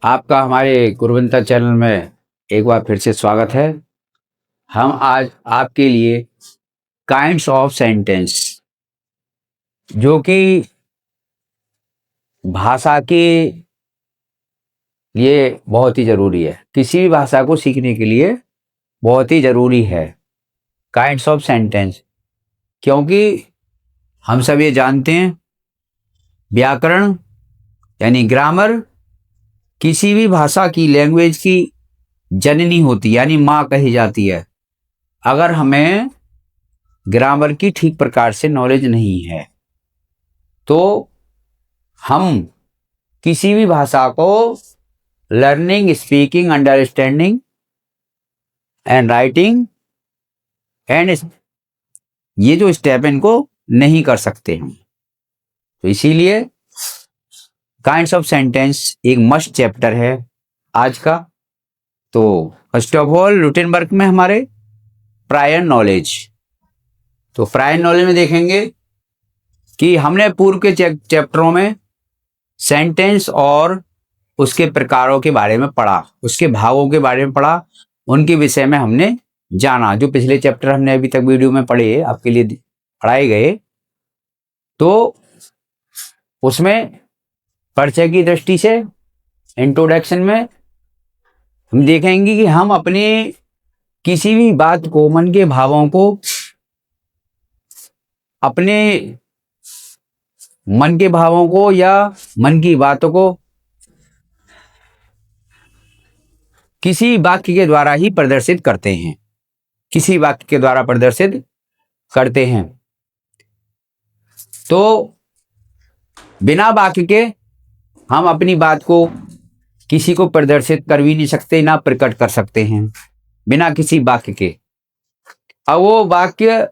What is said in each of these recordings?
आपका हमारे गुरुवंता चैनल में एक बार फिर से स्वागत है। हम आज आपके लिए काइंड्स ऑफ सेंटेंस, जो कि भाषा के लिए बहुत ही ज़रूरी है, किसी भी भाषा को सीखने के लिए बहुत ही ज़रूरी है काइंड्स ऑफ सेंटेंस। क्योंकि हम सब ये जानते हैं, व्याकरण यानी ग्रामर किसी भी भाषा की, लैंग्वेज की जननी होती, यानी माँ कही जाती है। अगर हमें ग्रामर की ठीक प्रकार से नॉलेज नहीं है तो हम किसी भी भाषा को learning, speaking, understanding and writing and ये जो स्टेप इनको नहीं कर सकते हैं। तो इसीलिए काइंड्स ऑफ सेंटेंस एक मस्ट चैप्टर है आज का। तो फर्स्ट ऑफ ऑल रुटेनबर्ग में हमारे प्रायर नॉलेज, तो प्रायर नॉलेज में देखेंगे कि हमने पूर्व के चैप्टरों में सेंटेंस और उसके प्रकारों के बारे में पढ़ा, उसके भागों के बारे में पढ़ा, उनके विषय में हमने जाना। जो पिछले चैप्टर हमने अभी तक वीडियो में पढ़े, आपके लिए पढ़ाए गए, तो उसमें परिचय की दृष्टि से इंट्रोडक्शन में हम देखेंगे कि हम अपने किसी भी बात को, मन के भावों को, अपने मन के भावों को या मन की बातों को किसी वाक्य के द्वारा ही प्रदर्शित करते हैं, किसी वाक्य के द्वारा प्रदर्शित करते हैं। तो बिना वाक्य के हम अपनी बात को किसी को प्रदर्शित कर भी नहीं सकते, ना प्रकट कर सकते हैं बिना किसी वाक्य के। अब वो वाक्य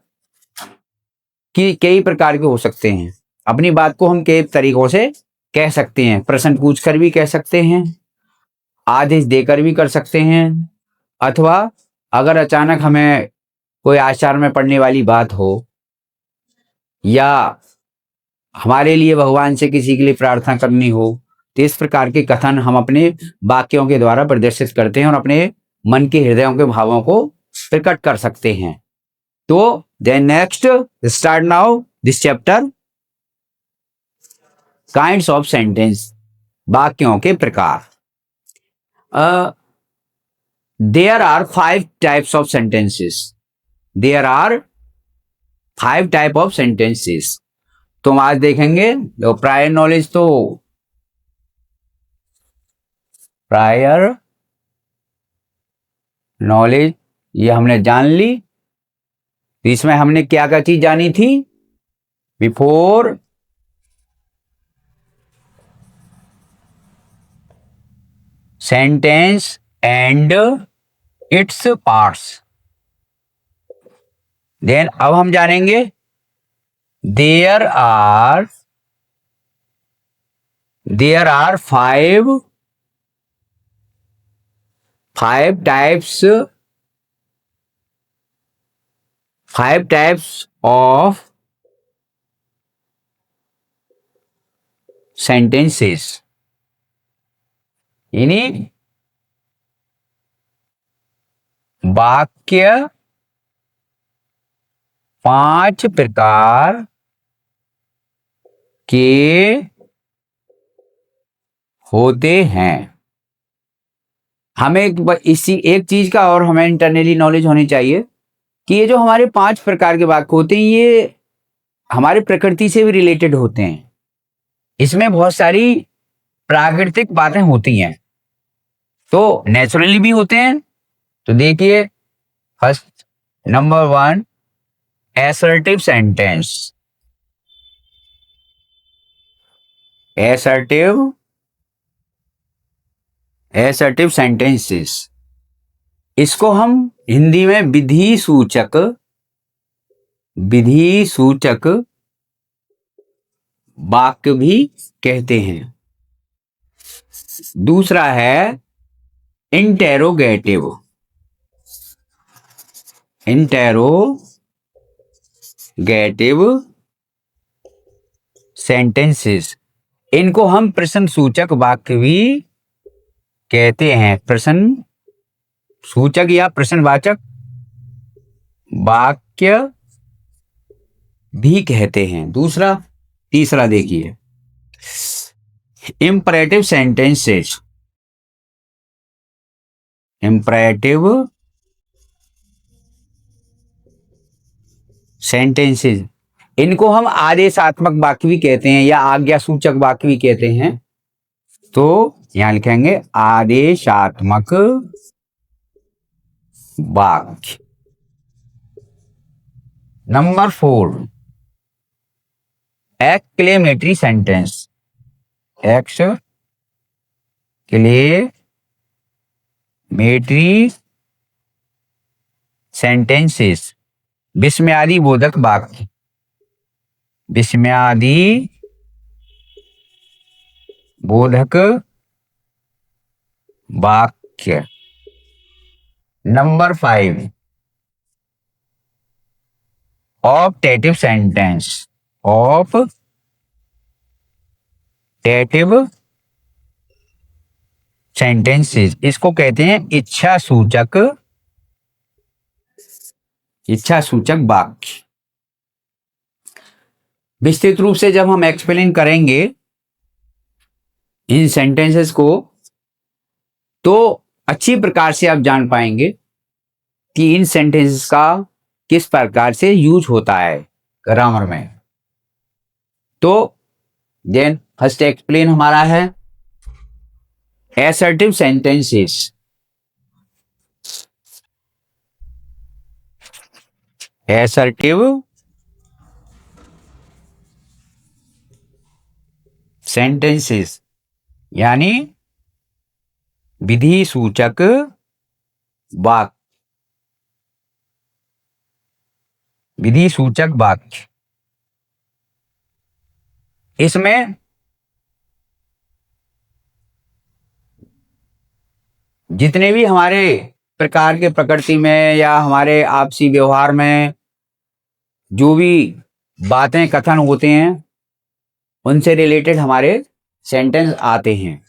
की कई प्रकार के हो सकते हैं। अपनी बात को हम कई तरीकों से कह सकते हैं। प्रश्न पूछकर भी कह सकते हैं, आदेश देकर भी कर सकते हैं, अथवा अगर अचानक हमें कोई आचार में पड़ने वाली बात हो या हमारे लिए भगवान से किसी के लिए प्रार्थना करनी हो, तो इस प्रकार के कथन हम अपने वाक्यों के द्वारा प्रदर्शित करते हैं और अपने मन के, हृदयों के भावों को प्रकट कर सकते हैं। तो then next start now this chapter, kinds of sentence, वाक्यों के प्रकार। There are 5 types of sentences. There are 5 type of sentences. तो हम आज देखेंगे जो प्रायर नॉलेज, तो प्रायर नॉलेज ये हमने जान ली। तो इसमें हमने क्या क्या चीज जानी थी? Before sentence and its parts. Then अब हम जानेंगे there are 5 types of sentences, यानी वाक्य 5 प्रकार के होते हैं। हमें इसी एक चीज का और हमें इंटरनली नॉलेज होनी चाहिए कि ये जो हमारे 5 प्रकार के वाक्य होते हैं, ये हमारी प्रकृति से भी रिलेटेड होते हैं। इसमें बहुत सारी प्राकृतिक बातें होती हैं, तो नेचुरली भी होते हैं। तो देखिए, first number 1, assertive sentence. Assertive sentences, इसको हम हिंदी में विधि सूचक वाक्य भी कहते हैं। दूसरा है इंटेरोगेटिव सेंटेंसेस, इनको हम प्रश्न सूचक वाक्य भी कहते हैं, प्रश्न सूचक या प्रश्नवाचक वाक्य भी कहते हैं। तीसरा देखिए, इंपरेटिव सेंटेंसेस। इंपरेटिव सेंटेंसेस, इनको हम आदेशात्मक वाक्य भी कहते हैं या आज्ञा सूचक वाक्य भी कहते हैं। तो यहां लिखेंगे आदेशात्मक वाक्य। Number 4, exclamatory sentence. Exclamatory sentences, विस्मयादि बोधक वाक्य। विस्मयादि बोधक वाक्य। Number 5, optative sentence. Optative sentences, इसको कहते हैं इच्छा सूचक वाक्य। विस्तृत रूप से जब हम एक्सप्लेन करेंगे इन सेंटेंसेस को, तो अच्छी प्रकार से आप जान पाएंगे कि इन सेंटेंसेस का किस प्रकार से यूज होता है ग्रामर में। तो देन फर्स्ट एक्सप्लेन हमारा है असर्टिव सेंटेंसेस। असर्टिव सेंटेंसेस यानी विधि सूचक वाक्य। विधि सूचक वाक्य, इसमें जितने भी हमारे प्रकार के प्रकृति में या हमारे आपसी व्यवहार में जो भी बातें कथन होते हैं, उनसे रिलेटेड हमारे सेंटेंस आते हैं।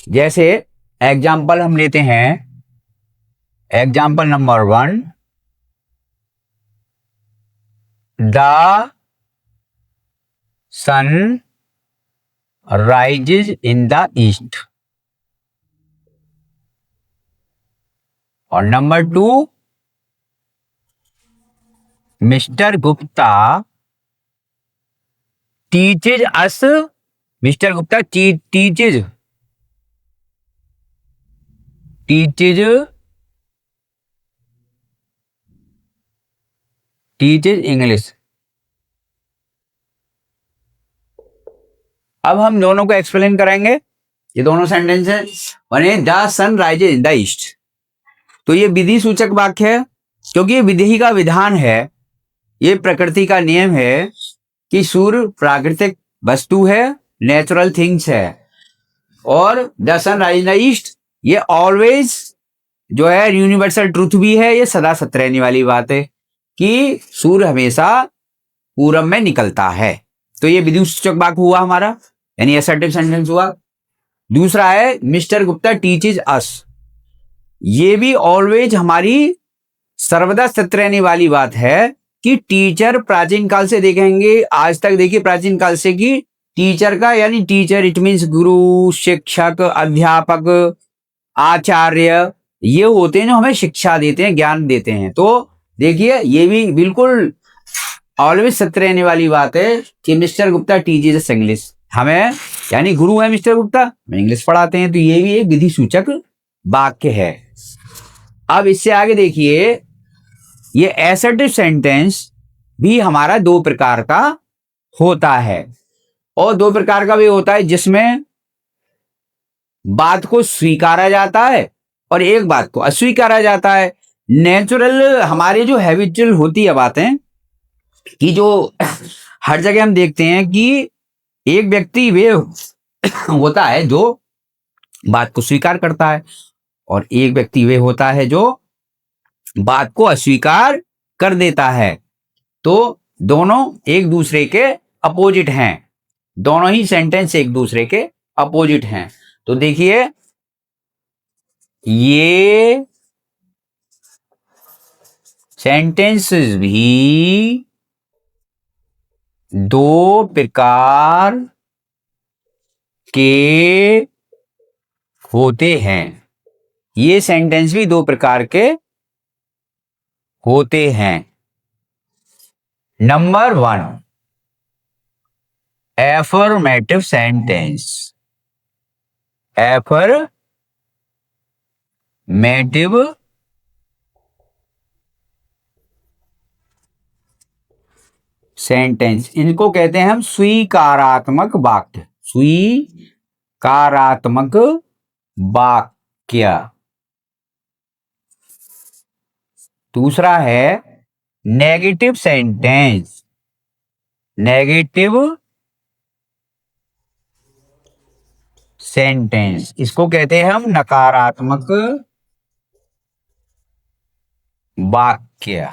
जैसे एग्जाम्पल हम लेते हैं, example number 1, the sun rises in the east. और number 2, Mister Gupta teaches us. Mister Gupta teaches English. अब हम दोनों को एक्सप्लेन करेंगे। ये दोनों सेंटेंस है, बने the sun rises in the east. तो ये विधि सूचक वाक्य है, क्योंकि ये विधि का विधान है, ये प्रकृति का नियम है कि सूर्य प्राकृतिक वस्तु है, नेचुरल थिंग्स है। और the sun rise in the east, ये ऑलवेज जो है यूनिवर्सल ट्रूथ भी है, ये सदा सत्य रहने वाली बात है कि सूर्य हमेशा पूरब में निकलता है। तो ये विधि सूचक वाक्य हुआ हमारा, यानी असर्टिव सेंटेंस हुआ। दूसरा है मिस्टर गुप्ता टीचेज अस। ये भी ऑलवेज हमारी सर्वदा सत्य रहने वाली बात है कि टीचर प्राचीन काल से देखेंगे आज तक, देखिए प्राचीन काल से, कि टीचर का यानी टीचर इट मीन्स गुरु, शिक्षक, अध्यापक, आचार्य, ये होते हैं जो हमें शिक्षा देते हैं, ज्ञान देते हैं। तो देखिए ये भी बिल्कुल ऑलवेज सत्य रहने वाली बात है कि मिस्टर गुप्ता टीचेज इंग्लिश। हमें यानी गुरु है मिस्टर गुप्ता, हमें इंग्लिश पढ़ाते हैं। तो ये भी एक विधि सूचक वाक्य है। अब इससे आगे देखिए, ये असर्टिव सेंटेंस भी हमारा 2 प्रकार का होता है, और 2 प्रकार का भी होता है जिसमें बात को स्वीकारा जाता है और एक बात को अस्वीकारा जाता है। नेचुरल हमारे जो हैबिचुअल होती है बातें कि जो हर जगह हम देखते हैं कि एक व्यक्ति वे होता है जो बात को स्वीकार करता है, और एक व्यक्ति वे होता है जो बात को अस्वीकार कर देता है। तो दोनों एक दूसरे के अपोजिट हैं, दोनों ही सेंटेंस एक दूसरे के अपोजिट हैं। तो देखिए ये सेंटेंसेस भी दो प्रकार के होते हैं। ये सेंटेंस भी दो प्रकार के होते हैं। Number 1, affirmative sentence. Affirmative sentence, इनको कहते हैं हम स्वीकारात्मक वाक्य। स्वीकारात्मक वाक्य। दूसरा है नेगेटिव सेंटेंस। नेगेटिव सेंटेंस, इसको कहते हैं हम नकारात्मक वाक्य।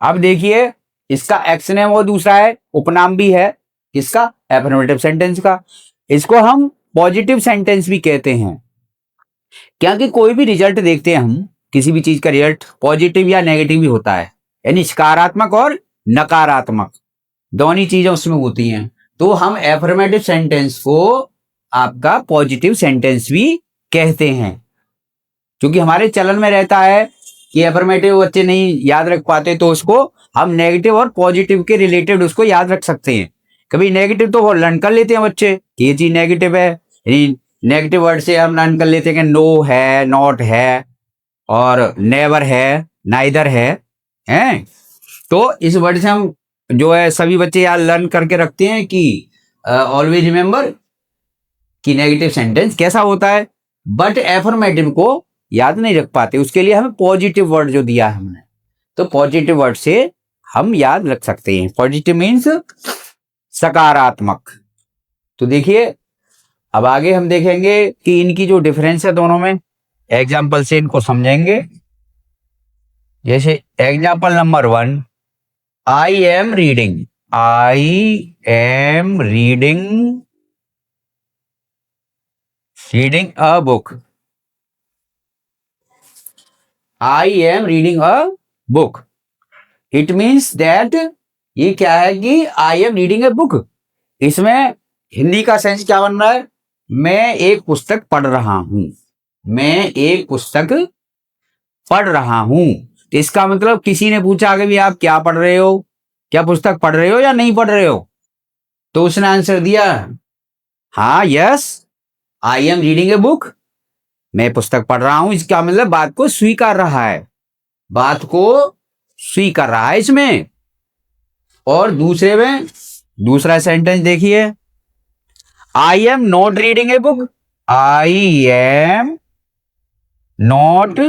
अब देखिए इसका एक्सनेम और दूसरा है, उपनाम भी है इसका, एफर्मेटिव सेंटेंस का। इसको हम पॉजिटिव सेंटेंस भी कहते हैं, क्योंकि कोई भी रिजल्ट देखते हैं हम, किसी भी चीज का रिजल्ट पॉजिटिव या नेगेटिव भी होता है, यानी सकारात्मक और नकारात्मक दोनों चीजें उसमें होती हैं। तो हम एफर्मेटिव सेंटेंस को आपका पॉजिटिव सेंटेंस भी कहते हैं, क्योंकि हमारे चलन में रहता है कि एफर्मेटिव बच्चे नहीं याद रख पाते, तो उसको हम नेगेटिव और पॉजिटिव के रिलेटेड उसको याद रख सकते हैं। कभी नेगेटिव तो वो लर्न कर लेते हैं बच्चे कि ये चीज नेगेटिव है, नेगेटिव वर्ड से हम लर्न कर लेते हैं कि नो है, नॉट है, और नेवर है, नाइदर है। तो इस वर्ड से हम जो है सभी बच्चे याद लर्न करके रखते हैं कि ऑलवेज रिमेंबर कि नेगेटिव सेंटेंस कैसा होता है। बट एफर्मेटिव को याद नहीं रख पाते, उसके लिए हमें पॉजिटिव वर्ड जो दिया है हमने, तो पॉजिटिव वर्ड से हम याद रख सकते हैं। पॉजिटिव मीन्स सकारात्मक। तो देखिए अब आगे हम देखेंगे कि इनकी जो डिफरेंस है दोनों में, एग्जाम्पल से इनको समझेंगे। जैसे example number 1, I am reading. I am reading a book. I am reading a book, it means that, ये क्या है कि I am reading a book, इसमें हिंदी का सेंस क्या बन रहा है, मैं एक पुस्तक पढ़ रहा हूं। मैं एक पुस्तक पढ़ रहा हूं, तो इसका मतलब किसी ने पूछा कि भी आप क्या पढ़ रहे हो, क्या पुस्तक पढ़ रहे हो या नहीं पढ़ रहे हो, तो उसने आंसर दिया हाँ, yes I am reading a book, मैं पुस्तक पढ़ रहा हूं। इसका मतलब बात को स्वीकार रहा है, बात को स्वीकार रहा है इसमें। और दूसरे में दूसरा सेंटेंस देखिए, आई am not reading a book. I am not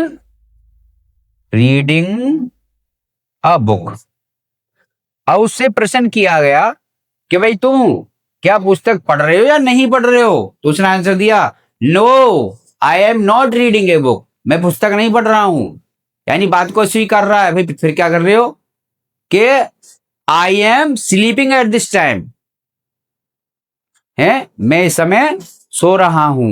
reading a book. अब उससे प्रश्न किया गया कि भाई तुम क्या पुस्तक पढ़ रहे हो या नहीं पढ़ रहे हो, तो उसने आंसर दिया no I am not reading a book, मैं पुस्तक नहीं पढ़ रहा हूं, यानी बात को स्वीकार रहा है। भाई फिर क्या कर रहे हो कि I am sleeping at this time, है मैं इस समय सो रहा हूं।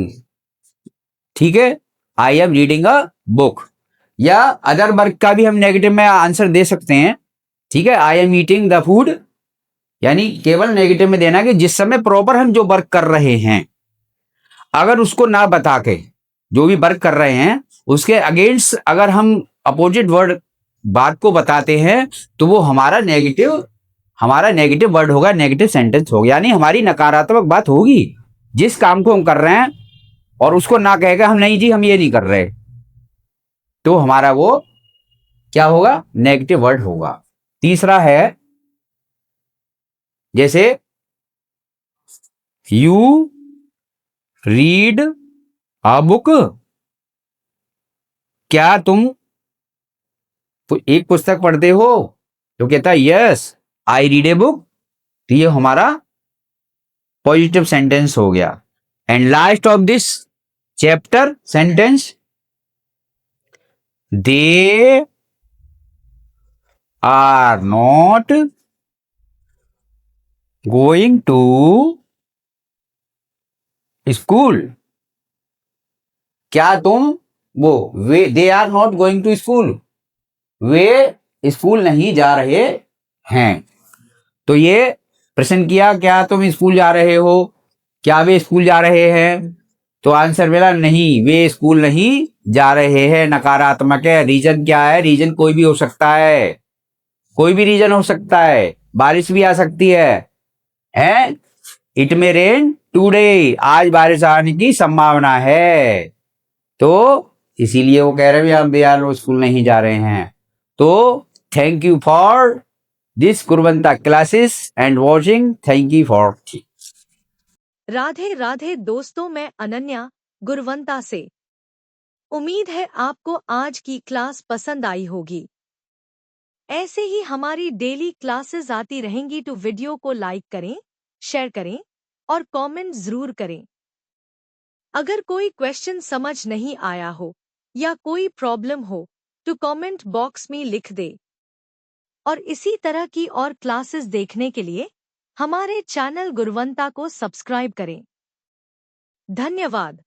ठीक है, I am reading a book. या अदर वर्क का भी हम नेगेटिव में आंसर दे सकते हैं। ठीक है, I am eating the food, यानी केवल नेगेटिव में देना कि जिस समय प्रॉपर हम जो वर्क कर रहे हैं, अगर उसको ना बता के जो भी वर्क कर रहे हैं उसके अगेंस्ट अगर हम अपोजिट वर्ड बात को बताते हैं, तो वो हमारा नेगेटिव वर्ड होगा, नेगेटिव सेंटेंस होगा, यानी हमारी नकारात्मक बात होगी। जिस काम को हम कर रहे हैं और उसको ना कहेगा हम नहीं जी हम ये नहीं कर रहे, तो हमारा वो क्या होगा, नेगेटिव वर्ड होगा। तीसरा है जैसे यू रीड अ बुक, क्या तुम एक पुस्तक पढ़ते हो, तो कहता है yes I read a book, तो ये हमारा पॉजिटिव सेंटेंस हो गया। And last of this chapter sentence, they are not going to school, क्या तुम वे they are not going to school, वे स्कूल नहीं जा रहे हैं। तो ये प्रश्न किया, क्या तुम स्कूल जा रहे हो, क्या वे स्कूल जा रहे हैं? तो आंसर मिला नहीं, वे स्कूल नहीं जा रहे हैं। नकारात्मक है। रीजन क्या है? रीजन कोई भी हो सकता है, कोई भी रीजन हो सकता है। बारिश भी आ सकती है? इट मे रेन टुडे, आज बारिश आने की संभावना है। तो इसीलिए वो कह रहे हैं हम बिहार स्कूल नहीं जा रहे हैं। तो थैंक यू फॉर दिस गुरवंता classes and watching. Thank you for. Radhe Radhe दोस्तों, मैं अनन्या गुरवंता से। उम्मीद है आपको आज की क्लास पसंद आई होगी। ऐसे ही हमारी डेली क्लासेस आती रहेंगी। तो वीडियो को लाइक करें, शेयर करें और कमेंट जरूर करें। अगर कोई क्वेश्चन समझ नहीं आया हो या कोई प्रॉब्लम हो तो कमेंट बॉक्स में लिख दे। और इसी तरह की और क्लासेस देखने के लिए हमारे चैनल गुरवंता को सब्सक्राइब करें। धन्यवाद।